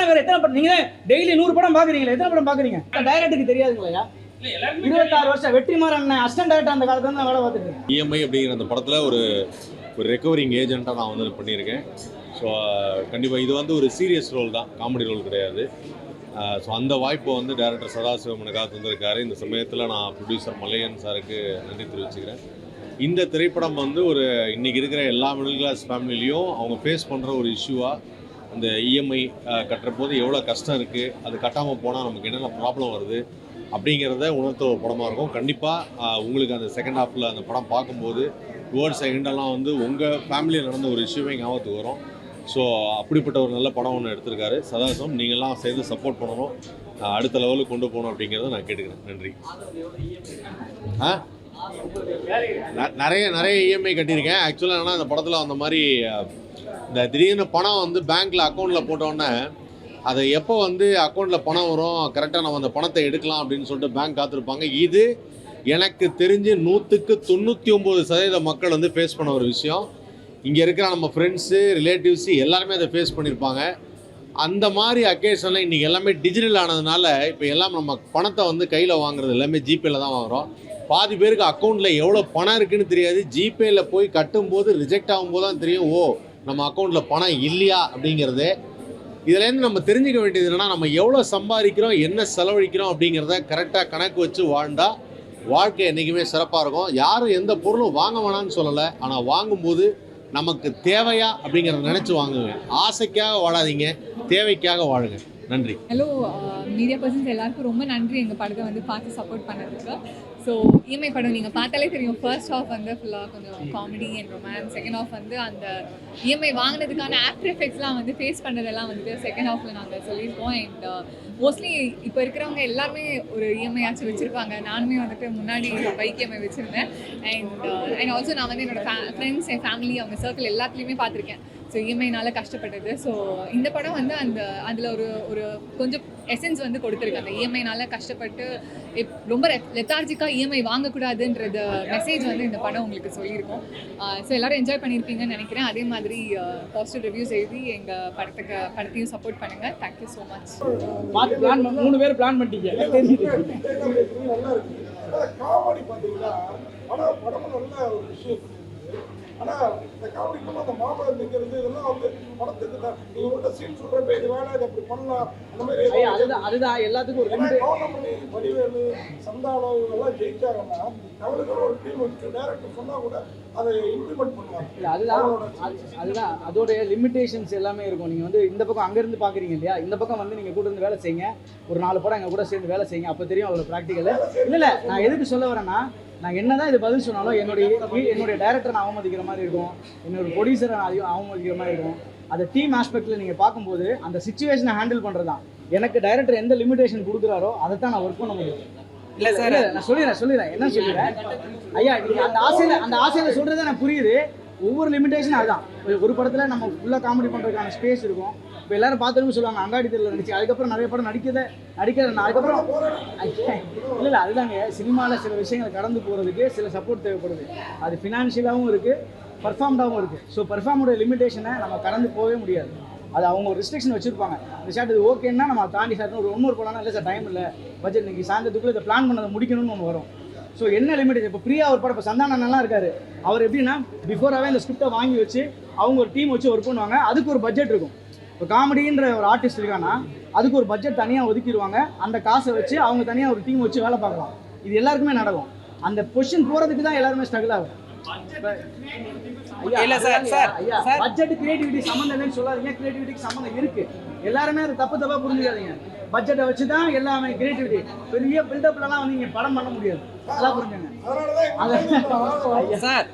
எத்தனை நீங்க டெய்லி 100 படம் பாக்குறீங்களா? எத்தனை படம் பாக்குறீங்க? டைரக்டருக்கு தெரியாதுங்களா? 26 வருஷம் வெற்றிமாறன் அசிஸ்டன்ட் டைரக்டர் அந்த காலத்துல தான் வேலை பார்த்துருக்கேன். இஎம்ஐ அப்படிங்கிற அந்த படத்தில் ஒரு ரெக்கவரிங் ஏஜென்ட்டாக நான் வந்து பண்ணியிருக்கேன். ஸோ கண்டிப்பாக இது வந்து ஒரு சீரியஸ் ரோல் தான், காமெடி ரோல் கிடையாது. ஸோ அந்த வாய்ப்பை வந்து டைரக்டர் சதாசிவமனுக்காக தந்திருக்காரு. இந்த சமயத்தில் நான் ப்ரொடியூசர் மலையன் சாருக்கு நன்றி தெரிவிச்சுக்கிறேன். இந்த திரைப்படம் வந்து ஒரு இன்றைக்கி இருக்கிற எல்லா மிடில் கிளாஸ் ஃபேமிலிலையும் அவங்க ஃபேஸ் பண்ணுற ஒரு இஷ்யூவாக, அந்த இஎம்ஐ கட்டுற போது எவ்வளோ கஷ்டம் இருக்குது, அது கட்டாமல் போனால் நமக்கு என்னென்ன ப்ராப்ளம் வருது அப்படிங்கிறத உணர்த்த ஒரு படமாக இருக்கும். கண்டிப்பாக உங்களுக்கு அந்த செகண்ட் ஹாஃபில் அந்த படம் பார்க்கும்போது டுவர்ட்ஸ் செகண்டெல்லாம் வந்து உங்கள் ஃபேமிலியில் நடந்த ஒரு இஷ்யூவே ஞாபகத்துக்கு வரும். ஸோ அப்படிப்பட்ட ஒரு நல்ல படம் ஒன்று எடுத்திருக்காரு சதாசிவம். நீங்கள்லாம் சேர்ந்து சப்போர்ட் பண்ணணும், அடுத்த லெவலுக்கு கொண்டு போகணும் அப்படிங்கிறத நான் கேட்டுக்கிறேன். நன்றி. நிறைய இஎம்ஐ கட்டியிருக்கேன். ஆக்சுவலாக என்னன்னா அந்த படத்தில் அந்த மாதிரி இந்த திடீர்னு பணம் வந்து பேங்க்கில் அக்கௌண்ட்டில் போட்டோன்னே அதை எப்போ வந்து அக்கௌண்ட்டில் பணம் வரும், கரெக்டாக நம்ம அந்த பணத்தை எடுக்கலாம் அப்படின்னு சொல்லிட்டு பேங்க் காத்திருப்பாங்க. இது எனக்கு தெரிஞ்சு 100க்கு 99% மக்கள் வந்து ஃபேஸ் பண்ண ஒரு விஷயம். இங்கே இருக்கிற நம்ம ஃப்ரெண்ட்ஸு, ரிலேட்டிவ்ஸு எல்லாருமே அதை ஃபேஸ் பண்ணியிருப்பாங்க. அந்த மாதிரி அக்கேஷனில் இன்றைக்கி எல்லாமே டிஜிட்டல் ஆனதுனால இப்போ எல்லாம் நம்ம பணத்தை வந்து கையில் வாங்குறது எல்லாமே ஜிபேயில் தான் வாங்குகிறோம். பாதி பேருக்கு அக்கௌண்ட்டில் எவ்வளோ பணம் இருக்குதுன்னு தெரியாது. ஜிபேயில் போய் கட்டும்போது ரிஜெக்ட் ஆகும்போது தான் தெரியும், ஓ நம்ம அக்கௌண்ட்டில் பணம் இல்லையா அப்படிங்கிறது. இதுலேருந்து நம்ம தெரிஞ்சுக்க வேண்டியது என்னென்னா, நம்ம எவ்வளோ சம்பாதிக்கிறோம், என்ன செலவழிக்கிறோம் அப்படிங்கிறத கரெக்டாக கணக்கு வச்சு வாழ்ந்தால் வாழ்க்கை என்றைக்குமே சிறப்பாக இருக்கும். யாரும் எந்த பொருளும் வாங்க வேணான்னு சொல்லலை, ஆனால் வாங்கும்போது நமக்கு தேவையா அப்படிங்கிறத நினச்சி வாங்குங்க. ஆசைக்காக வாழாதீங்க, தேவைக்காக வாழுங்க. நன்றி. ஹலோ மீடியா பர்சன்ஸ் எல்லாருக்கும் ரொம்ப நன்றி எங்கள் படத்தை வந்து பார்த்து சப்போர்ட் பண்ணதுக்கு. ஸோ இஎம்ஐ படம் நீங்கள் பார்த்தாலே தெரியும், ஃபர்ஸ்ட் ஹாஃப் வந்து ஃபுல்லாக கொஞ்சம் comedy and romance, second half வந்து அந்த இஎம்ஐ வாங்கினதுக்கான ஆஃப்டர் எஃபெக்ட்ஸ்லாம் வந்து ஃபேஸ் பண்ணதெல்லாம் வந்துட்டு செகண்ட் ஹாஃபில் நாங்கள் சொல்லியிருக்கோம். அண்ட் மோஸ்ட்லி இப்போ இருக்கிறவங்க எல்லாருமே ஒரு இஎம்ஐ ஆச்சு வச்சுருப்பாங்க. நானுமே வந்துட்டு முன்னாடி பைக் இஎம்ஐ வச்சுருந்தேன். அண்ட் ஆல்சோ நான் வந்து என்னோடய ஃப்ரெண்ட்ஸ், என் ஃபேமிலி, அவங்க சர்க்கிள் எல்லாத்துலேயுமே பார்த்துருக்கேன் ஸோ இஎம்ஐனால கஷ்டப்பட்டது. ஸோ இந்த படம் வந்து அதில் ஒரு கொஞ்சம் எசன்ஸ் வந்து கொடுத்துருக்கு. அந்த இஎம்ஐனால கஷ்டப்பட்டு ரொம்ப லெத்தார்ஜிக்காக இஎம்ஐ வாங்கக்கூடாதுன்றது மெசேஜ் வந்து இந்த படம் உங்களுக்கு சொல்லியிருக்கோம். ஸோ எல்லோரும் என்ஜாய் பண்ணியிருப்பீங்கன்னு நினைக்கிறேன். அதே மாதிரி பாசிட்டிவ் ரிவ்யூஸ் எழுதி எங்கள் படத்தையும் சப்போர்ட் பண்ணுங்கள். Thank you so much. 3 பேர் பிளான் பண்ணிட்டீங்க. ஆனால் இந்த காமெடி அந்த மாம்பழம் நிற்கிறது இதெல்லாம் வந்து படத்துக்கு தான். நீங்கள் உங்கள்கிட்ட சீன் சொல்கிறப்ப இது வேணாம், இது அப்படி பண்ணலாம், அந்த மாதிரி அதுதான் எல்லாத்துக்கும் ஒரு கவுண்டமணி, வடிவேலு, சந்தானம் இவங்கெல்லாம் ஜெயிச்சாங்கன்னா அவருக்கு ஒரு டீம் வச்சு டேரக்டர் சொன்னால் கூட அதை இம்ப்ளிமெண்ட் பண்ணுவாங்க. இல்லை அதுதான் அதோடைய லிமிடேஷன்ஸ் எல்லாமே இருக்கும். நீங்கள் வந்து இந்த பக்கம் அங்கேருந்து பார்க்குறீங்க இல்லையா, இந்த பக்கம் வந்து நீங்கள் கூட இருந்து வேலை செய்யுங்க, ஒரு 4 படம் எங்கள் கூட சேர்ந்து வேலை செய்யுங்க, அப்போ தெரியும் அதோட ப்ராக்டிக்கல். இல்லை நான் எதுக்கு சொல்ல வரேன்னா, நான் என்ன தான் இது பதில் சொன்னாலும் என்னுடைய டைரக்டரை நான் அவமதிக்கிற மாதிரி இருக்கும், என்னோட ப்ரொடியூசரை நான் அவமதிக்கிற மாதிரி இருக்கும். அந்த டீம் ஆஸ்பெக்டில் நீங்கள் பார்க்கும்போது அந்த சிச்சுவேஷனை ஹேண்டில் பண்ணுறது தான். எனக்கு டைரக்டர் எந்த லிமிடேஷன் கொடுக்குறாரோ அதை தான் நான் ஒர்க் பண்ண முடியும். இல்லை சார் நான் சொல்லிடுறேன் என்ன சொல்லிடுறேன் ஐயா. அந்த ஆசையில் சொல்கிறத நான் புரியுது. ஒவ்வொரு லிமிடேஷனும் அதுதான். ஒரு படத்தில் நம்ம ஃபுல்லாக காமெடி பண்ணுறதுக்கான ஸ்பேஸ் இருக்கும். இப்போ எல்லாரும் பார்த்துட்டு சொல்லுவாங்க அங்காடி தெருவில் நடிச்சு, அதுக்கப்புறம் நிறைய படம் நடிக்கிறேன் அதுக்கப்புறம் இல்லை அதுதாங்க சினிமாவில் சில விஷயங்கள் கடந்து போகிறதுக்கு சில சப்போர்ட் தேவைப்படுது. அது ஃபினான்ஷியலாகவும் இருக்குது, பர்ஃபார்ம்டாகவும் இருக்குது. ஸோ பர்ஃபார்மோட லிமிடேஷனை நம்ம கடந்து போகவே முடியாது. அது அவங்க ஒரு ரெஸ்ட்ரிக்ஷன் வச்சுருப்பாங்க. இந்த ஷாட் இது ஓகேன்னா நம்ம தாண்டி சார் ஒரு போகலான்னா இல்லை சார் டைம் இல்லை, பட்ஜெட் இன்றைக்கி சாயந்தரத்துக்குள்ளே இதை பிளான் பண்ணதை முடிக்கணும்னு ஒன்று வரும். ஸோ என்ன லிமிடேஷன். இப்போ பிரியா ஒரு படம், இப்போ சந்தானம்லாம் இருக்காரு, அவர் எப்படின்னா பிஃபோராகவே இந்த ஸ்கிரிப்டை வாங்கி வச்சு அவங்க ஒரு டீம் வச்சு ஒர்க் பண்ணுவாங்க. அதுக்கு ஒரு பட்ஜெட் இருக்கும். இப்போ காமெடின்ற ஒரு ஆர்டிஸ்ட் இருக்கான்னா அதுக்கு ஒரு பட்ஜெட் தனியாக ஒதுக்கிடுவாங்க. அந்த காசை வச்சு அவங்க தனியாக ஒரு டீம் வச்சு வேலை பார்க்கலாம். இது எல்லாருக்குமே நடக்கும். அந்த பொசிஷன் போகிறதுக்கு தான் எல்லாருமே ஸ்ட்ரகிள் ஆகும். பட்ஜெட் கிரியேட்டிவிட்டி சம்மந்தம் இல்லைன்னு சொல்லாதீங்க, கிரியேட்டிவிட்டிக்கு சம்மந்தம் இருக்குது. எல்லாருமே அது தப்பாக புரிஞ்சுக்காதீங்க. பட்ஜெட்டை வச்சு தான் எல்லாமே கிரியேட்டிவிட்டி. பெரிய பில்டப்லாம் வந்து நீங்கள் படம் பண்ண முடியாது. நல்லா புரிஞ்சுங்க. சார்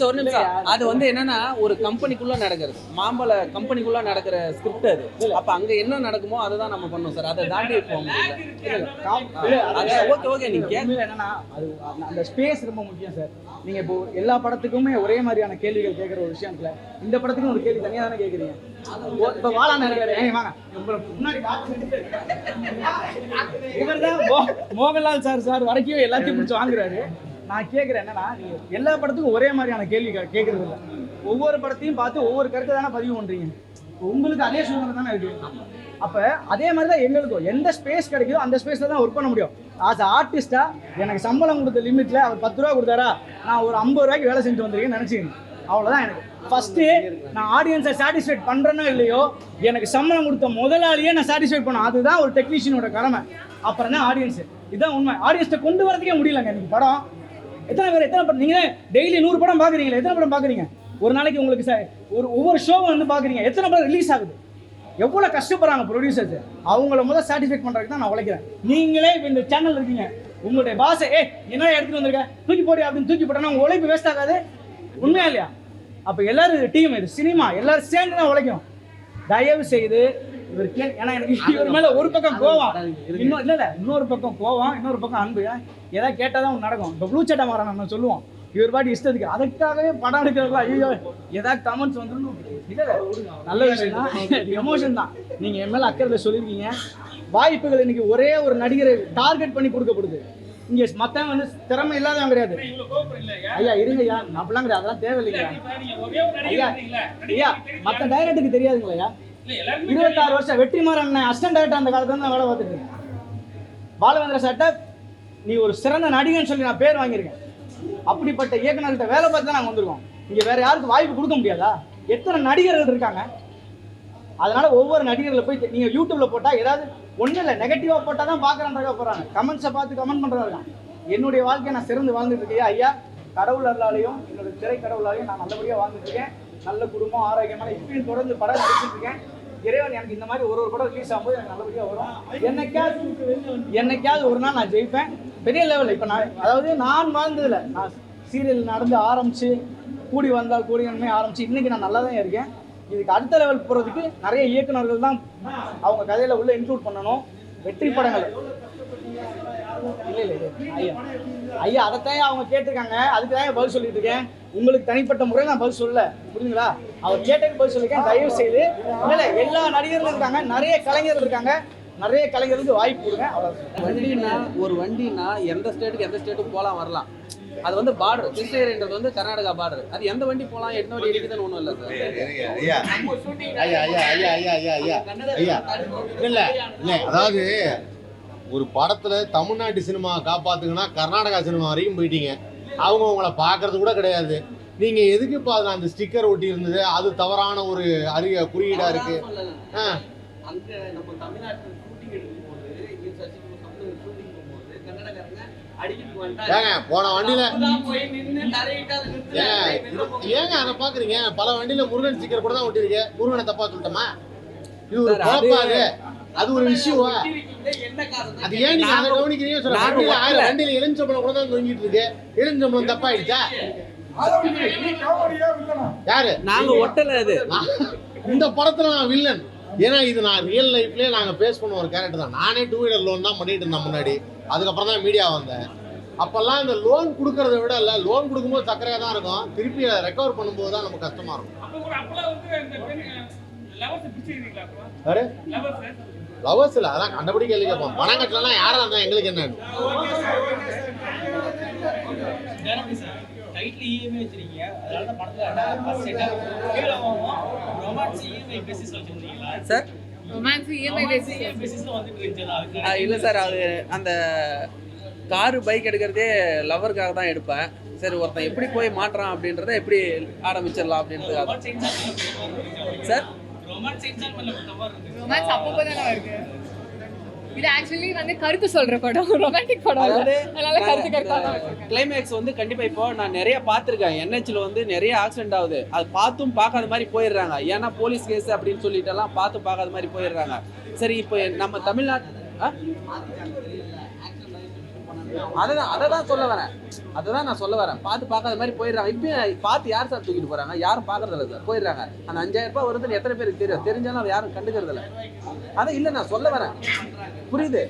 ஒரு நிமிஷம். அது வந்து என்னன்னா ஒரு கம்பெனிக்குள்ள நடக்கிறது, மாம்பழ கம்பெனிக்குள்ள நடக்கிற ஸ்கிரிப்ட் அது. அப்ப அங்க என்ன நடக்குமோ அதை தான் நம்ம பண்ணோம் சார். அதை தாண்டி போக முடியல. ஓகே நீங்க என்னன்னா அது அந்த ஸ்பேஸ் ரொம்ப முக்கியம் சார். நீங்க இப்போ எல்லா படத்துக்குமே ஒரே மாதிரியான கேள்விகள் கேட்குற ஒரு விஷயத்துல இந்த படத்துக்கும் ஒரு கேள்வி தனியாக தானே கேட்குறீங்க. இப்போ வாழான வாங்க முன்னாடி இவர்தான் மோகன்லால் சார் வரைக்கும் எல்லாத்தையும் பிடிச்சி வாங்குறாரு. நான் கேட்குறேன் என்னன்னா, நீங்கள் எல்லா படத்துக்கும் ஒரே மாதிரியான கேள்வி கேட்குறது இல்லை. ஒவ்வொரு படத்தையும் பார்த்து ஒவ்வொரு கருத்தை தானே பதிவு பண்ணுறீங்க. உங்களுக்கு அதே சூழ்நிலை தானே இருக்கு. அப்போ அதே மாதிரி தான் எங்களுக்கும் எந்த ஸ்பேஸ் கிடைக்குதோ அந்த ஸ்பேஸில் தான் ஒர்க் பண்ண முடியும். ஆஸ் ஆர்டிஸ்ட்டாக எனக்கு சம்பளம் கொடுத்த லிமிட்டில் அவர் 10 ரூபா கொடுத்தாரா, நான் ஒரு 50 ரூபாய்க்கு வேலை செஞ்சுட்டு வந்திருக்கேன்னு நினச்சிக்கணும். அவ்வளோதான் எனக்கு. ஃபஸ்ட்டு நான் ஆடியன்ஸை சாட்டிஸ்ஃபைட் பண்ணுறேனோ இல்லையோ, எனக்கு சம்பளம் கொடுத்த முதலாளியே நான் சாட்டிஸ்ஃபைட் பண்ணணும். அதுதான் ஒரு டெக்னீஷியனோட கடமை. அப்புறம் தான் ஆடியன்ஸு. இதுதான் உண்மை. ஆடியன்ஸை கொண்டு வரதுக்கே முடியலங்க. எனக்கு படம் எத்தனை படம் நீங்கள் டெய்லி 100 படம் பார்க்குறீங்களா? எத்தனை படம் பார்க்குறீங்க ஒரு நாளைக்கு? உங்களுக்கு ஒவ்வொரு ஷோவை வந்து பார்க்குறீங்க, எத்தனை படம் ரிலீஸ் ஆகுது? எவ்வளோ கஷ்டப்படுறாங்க ப்ரொடியூசர்ஸ். அவங்கள முதல் சாட்டிஸ்ஃபைட் பண்ணுறதுக்கு தான் நான் உழைக்கிறேன். நீங்களே இப்போ இந்த சேனல் இருக்கீங்க, உங்களுடைய பாஸை என்ன எடுத்துகிட்டு வந்திருக்க, தூக்கி போடு அப்படின்னு தூக்கி போட்டோன்னா உங்கள் உழைப்பு வேஸ்ட் ஆகாது. உண்மையா இல்லையா? அப்போ எல்லாரும் டீம், இது சினிமா, எல்லாரும் சேர்ந்து தான் உழைக்கும். தயவு செய்து இவர் ஏன்னா எனக்கு இவர் மேலே ஒரு பக்கம் கோவம், இன்னொரு பக்கம் கோவம், இன்னொரு பக்கம் அன்பு. ஏதாவது கேட்டால் தான் நடக்கும். இப்போ ப்ளூ சட்டை மாற நம்ம சொல்லுவோம், இவர் பாட்டி இஷ்டத்துக்கு. அதுக்காகவே படம் எடுக்கிறதுல ஐயோ ஏதாவது கமெண்ட்ஸ் வந்துடும். இல்லை நல்ல விஷயம் தான், எமோஷன் தான். நீங்கள் என் மேலே அக்கறையில் சொல்லியிருக்கீங்க. வாய்ப்புகள் இன்னைக்கு ஒரே ஒரு நடிகரை டார்கெட் பண்ணி கொடுக்கப்படுது. இங்கே மற்றவங்க வந்து திறமை இல்லாதவங்க கிடையாது. ஐயா இருங்கய்யா, அப்படிலாம் கிடையாது, அதெல்லாம் தேவையில்லைங்க ஐயா. ஐயா மற்ற டைரக்டருக்கு தெரியாதுங்களா? 26 வருஷம் வெற்றிமாறன் அசிஸ்டன்ட் டைரக்டர் அந்த காலத்துல தான் வேலை பார்த்துட்டு இருக்கேன். பாலவேந்திர சார்ட்ட நீ ஒரு சிறந்த நடிகன்னு சொல்லி நான் பேர் வாங்கியிருக்கேன். அப்படிப்பட்ட இயக்குநர்கிட்ட வேலை பார்த்து தான் நாங்கள் வந்திருக்கோம். இங்கே வேற யாருக்கு வாய்ப்பு கொடுக்க முடியாதா? எத்தனை நடிகர்கள் இருக்காங்க. அதனால ஒவ்வொரு நடிகர்களை போய் நீங்கள் யூடியூப்ல போட்டால் ஏதாவது ஒன்றும் இல்லை, நெகட்டிவாக போட்டால் தான் பார்க்குறாங்க போகிறாங்க. கமெண்ட்ஸை பார்த்து கமெண்ட் பண்ணுறாங்க. என்னுடைய வாழ்க்கையை நான் சிறந்து வாழ்ந்துட்டு இருக்கேன் ஐயா. கடவுள் அருளாலையும் என்னோட திரை கடவுளாலையும் நான் நல்லபடியாக வாழ்ந்துட்டு இருக்கேன். நல்ல குடும்பம், ஆரோக்கியமான இப்பயும் தொடர்ந்து படம் நடிச்சிட்டு இருக்கேன். இறைவன் எனக்கு இந்த மாதிரி ஒரு படம் ரிலீஸ் ஆகும்போது எனக்கு நல்லபடியாக வரும். என்னைக்காவது ஒரு நாள் நான் ஜெயிப்பேன் பெரிய லெவலில். இப்போ நான் வாழ்ந்ததில்லை, நான் சீரியல் நடந்து ஆரம்பித்து கூடி வந்தால் கூடி நன்மை ஆரம்பித்து இன்றைக்கி நான் நல்லா தான் இருக்கேன். இதுக்கு அடுத்த லெவல் போகிறதுக்கு நிறைய இயக்குநர்கள் தான் அவங்க கதையில் உள்ளே இன்க்ளூட் பண்ணணும். வெற்றி படங்கள் இல்லை ஐயா ஐயா அதைத்தான் அவங்க கேட்டிருக்காங்க. அதுக்கு தான் பதில் சொல்லிட்டு இருக்கேன். உங்களுக்கு தனிப்பட்ட முறையில் நான் பதில் சொல்லல, புரியுதுங்களா? அவர் கேட்டதுக்கு பதில் சொல்லியிருக்கேன். தயவு செய்து இல்லை, எல்லா நடிகர்களும் இருக்காங்க, நிறைய கலைஞர்கள் இருக்காங்க, நிறைய கலைஞர்களுக்கு வாய்ப்பு கொடுங்க. ஒரு வண்டினா எந்த ஸ்டேட்டுக்கு போகலாம் வரலாம். அது வந்து பார்டர், கிருஷ்ணகிரின்றது வந்து கர்நாடகா பார்டர். அது எந்த வண்டி போகலாம், என்ன வண்டி இருக்குதுன்னு ஒன்றும் இல்லை சார். ஐயா ஐயா ஐயா ஐயா ஐயா ஐயா ஐயா இல்லை இல்லை, அதாவது ஒரு படத்துல தமிழ்நாட்டு சினிமா காப்பாத்துங்கன்னா கர்நாடகா சினிமா வரைக்கும் போயிட்டீங்க. அவங்க உங்களை பார்க்கறது கூட கிடையாது. நீங்க எதுக்கு இப்போ அதில் அந்த ஸ்டிக்கர் ஒட்டி இருந்தது? அது தவறான ஒரு குறியீடா இருக்கு. அங்க நம்ம தமிழ்நாட்டில் ஷூட்டிங் எடுக்கும்போது ஏங்க போன வண்டியில ஏங்க அதை பாக்குறீங்க? பல வண்டியில முருகன் ஸ்டிக்கர் கூட தான் ஒட்டிருக்கு. முருகனை தப்பா சொல்லிட்டோமா? இது ஒரு குழப்பாது, அது ஒரு இஷ்யூவா? அது ஏன் நீங்க அதை கவனிக்கிறீங்க? சொல்ல வண்டியில 1000 வண்டியில எலுமிச்சம்பழம் கூட தான் தொங்கிட்டு இருக்கு. எலுமிச்சம்பழம் தப்பாயிடுச்சா? யாரு? நாங்க ஒட்டல. அது இந்த படத்துல நான் வில்லன். ஏன்னா இது நான் ரியல் லைஃப்லேயே நாங்கள் ஃபேஸ் பண்ண ஒரு கேரக்டர் தான். நானே 2 வீலர் லோன் தான் பண்ணிட்டு இருந்தேன் முன்னாடி. அதுக்கப்புறம் தான் மீடியா வந்தேன். அப்போல்லாம் இந்த லோன் கொடுக்கறத விட இல்லை, லோன் கொடுக்கும்போது சக்கரையாக தான் இருக்கும், திருப்பி அதை ரெக்கவர் பண்ணும்போது தான் நமக்கு கஷ்டமாக இருக்கும். லவர்ஸ் இல்லை, அதான் கண்டபடி கேள்வி கேட்போம். பணம் கட்டலாம் யாராக இருந்தால் எங்களுக்கு என்ன? டைட்டில் இஎம்ஐ வச்சிருக்கீங்க, அதனால தான் படத்துல ரொமான்ஸ் இஎம்ஐ பேசிஸ்ல வச்சிருந்தீங்களா சார்? ரொமான்ஸ் இஎம்ஐ பேசிஸ்ல வந்துட்டு இருந்துச்சு. இல்லை சார், அது அந்த காரு பைக் எடுக்கிறதே லவருக்காக தான் எடுப்பேன். சரி, ஒருத்தன் எப்படி போய் மாட்டுறான் அப்படின்றத எப்படி ஆரம்பிச்சிடலாம் அப்படின்றதுக்காக சார். ரொமான்ஸ் அப்பப்போ தானே வருது. இது ஆக்சுவலி வந்து கருத்து சொல்ற படம், ரொமான்டிக் படம். அதனால கருத்து கிளைமேக்ஸ் வந்து கண்டிப்பா இப்போ நான் நிறைய பார்த்துருக்கேன். என்ஹெச்ல வந்து நிறைய ஆக்சிடென்ட் ஆகுது. அது பார்த்தும் பார்க்காத மாதிரி போயிடுறாங்க. ஏன்னா போலீஸ் கேஸ் அப்படின்னு சொல்லிட்டு எல்லாம் பார்த்தும் பார்க்காத மாதிரி போயிடுறாங்க. சரி, இப்போ நம்ம தமிழ்நாட்டு அதை தான் சொல்ல வரேன். நான் சொல்ல வரேன். பார்த்து பார்க்காத மாதிரி போயிடுறாங்க. இப்பயும் பார்த்து யார் சார் தூக்கிட்டு போறாங்க? யாரும் பார்க்கறது இல்லை சார், போயிடுறாங்க. அந்த 5000 ரூபாய் வருதுன்னு எத்தனை பேருக்கு தெரியும்? தெரிஞ்சாலும் அதை யாரும் கண்டுக்கிறது இல்லை. அதை இல்லை, நான் சொல்ல வரேன், புரியுது?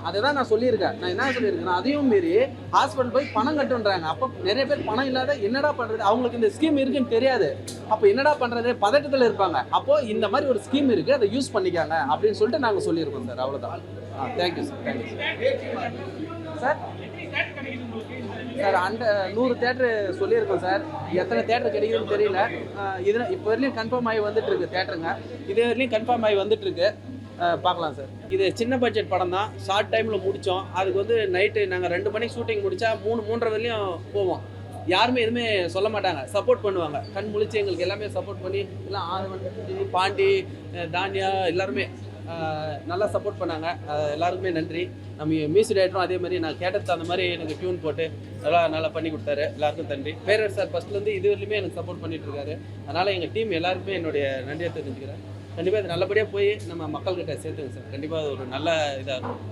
அதுதான் நான் சொல்லியிருக்கேன். நான் என்ன சொல்லியிருக்கேன், அதையும் மீறி ஹாஸ்பிட்டல் போய் பணம் கட்டுன்றாங்க. அப்போ நிறைய பேர் பணம் இல்லாத என்னடா பண்றது? அவங்களுக்கு இந்த ஸ்கீம் இருக்குன்னு தெரியாது. அப்போ என்னடா பண்றது? பதட்டத்தில் இருப்பாங்க. அப்போ இந்த மாதிரி ஒரு ஸ்கீம் இருக்கு, அதை யூஸ் பண்ணிக்காங்க அப்படின்னு சொல்லிட்டு நாங்கள் சொல்லியிருக்கோம் சார். அவ்வளோதான். Thank you sir. Thank you sir. Sir 100 theatre சொல்லியிருக்கோம் சார். எத்தனை தேட்டர் கிடைக்குதுன்னு தெரியல. இதில் இப்போ வரையிலையும் கன்ஃபார்ம் ஆகி வந்துட்டு இருக்கு தேட்டருங்க. இது வரையிலையும் கன்ஃபார்ம் ஆகி வந்துட்டு இருக்கு. பார்க்கலாம் சார். இது சின்ன பட்ஜெட் படம் தான். ஷார்ட் டைமில் முடித்தோம். அதுக்கு வந்து நைட்டு நாங்கள் 2 மணிக்கு ஷூட்டிங் முடித்தா 3:30 வரையிலையும் போவோம். யாருமே எதுவுமே சொல்ல மாட்டாங்க, சப்போர்ட் பண்ணுவாங்க. கண் முழிச்சு எங்களுக்கு எல்லாமே சப்போர்ட் பண்ணி எல்லாம் ஆதவன், பாண்டி, தானியா எல்லாருமே நல்லா சப்போர்ட் பண்ணாங்க. எல்லாருக்குமே நன்றி. நம்ம மியூசிக் டைரக்டரும் அதே மாதிரி நான் கேட்டதுக்கு அந்த மாதிரி எனக்கு டியூன் போட்டு நல்லா பண்ணி கொடுத்தாரு. எல்லாருக்கும் நன்றி. பேரர் சார் ஃபஸ்ட்லேருந்து இது வரையிலுமே எனக்கு சப்போர்ட் பண்ணிட்டு இருக்காரு. அதனால் எங்கள் டீம் எல்லாருக்குமே என்னுடைய நன்றியை தெரிஞ்சுக்கிறேன். கண்டிப்பாக இது நல்லபடியாக போய் நம்ம மக்கள்கிட்ட சேர்த்துங்க சார். கண்டிப்பாக ஒரு நல்ல இதாக இருக்கும்.